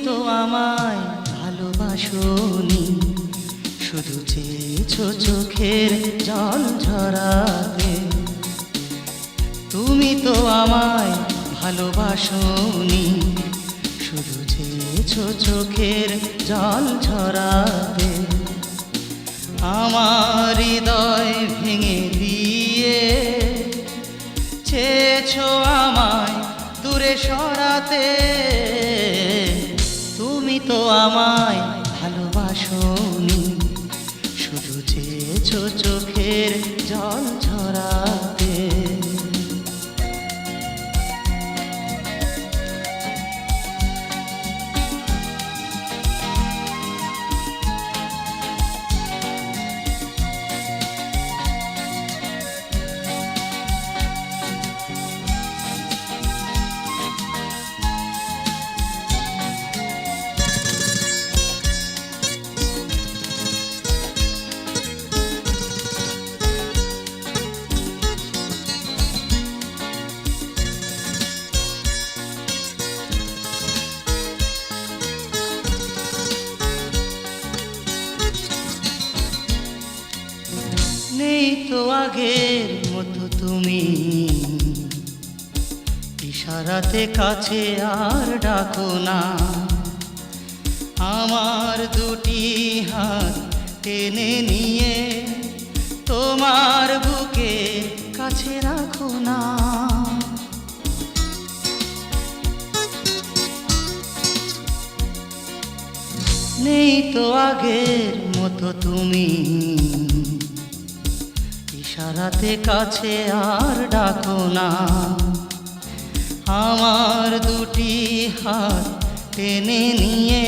তো আমায় ভালোবাসোনি, শুধু চেয়েছো চোখের জল ঝরাতে। তুমি তো আমায় ভালোবাসোনি, শুধু চেয়েছো চোখের জল ঝরাতে। আমার হৃদয় ভেঙে দিয়ে চেয়েছো আমায় দূরে সরাতে। তুমি তো আমায় ভালোবাসোনি, শুধু চেয়েছো চোখের জল ঝরাতে। নেই তো আগের মতো তুমি, ইশারাতে কাছে আর ডাকো না। আমার দুটি হাত টেনে নিয়ে তোমার বুকে কাছে রাখো না। নেই তো আগের মতো তুমি, ইশারাতে কাছে আর ডাকো না। আমার দুটি হাত টেনে নিয়ে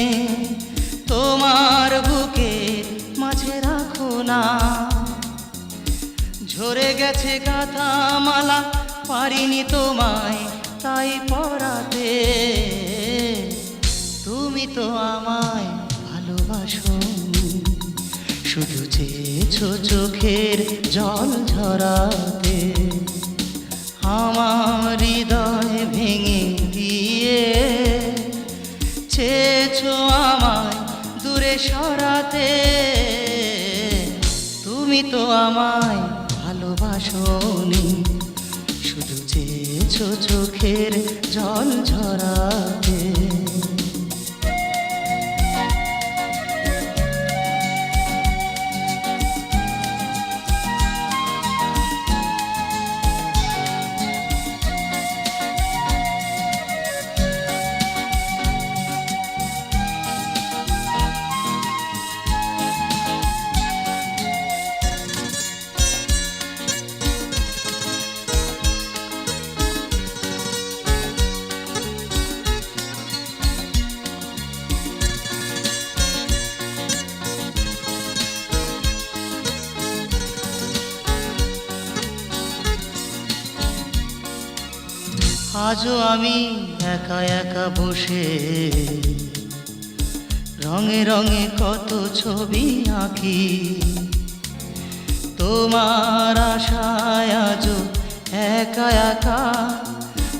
তোমার বুকে মাঝে রাখো না। ঝরে গেছে গাঁথা মালা, পারিনি তোমায় তাই পরাতে। তুমি তো আমায় ভালোবাসোনি, শুধু চেয়েছো চোখের জল ঝরাতে। আমার হৃদয় ভেঙে দিয়ে চেয়েছো আমায় দূরে সরাতে। তুমি তো আমায় ভালোবাসোনি, শুধু চেয়েছো চোখের জল ঝরাতে। আজও আমি একা একা বসে রঙে রঙে কত ছবি আঁকি। তোমার আশায় আজও একা একা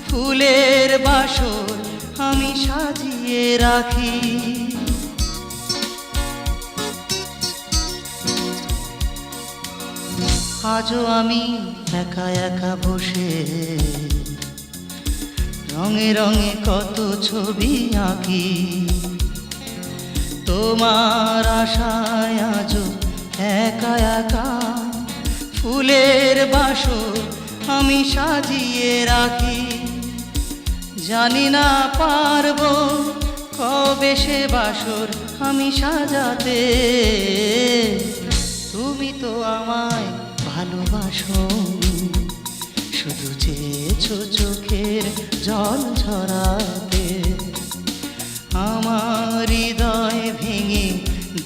ফুলের বাসর আমি সাজিয়ে রাখি। আজও আমি একা একা বসে রঙে রঙে কত ছবি আঁকি। তোমার আশায় আজও একা একা ফুলের বাসর আমি সাজিয়ে রাখি। জানি না পারবো কবে সে বাসর আমি সাজাতে। তুমি তো আমায় ভালোবাসোনি, শুধু চেয়েছো চোখের জল ঝরাতে। আমার হৃদয় ভেঙে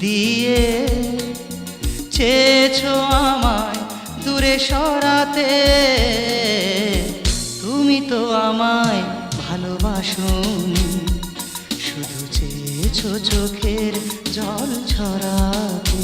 দিয়ে চেয়েছো আমায় দূরে সরাতে। তুমি তো আমায় ভালোবাসোনি, শুধু চেয়েছো চোখের জল ঝরাতে।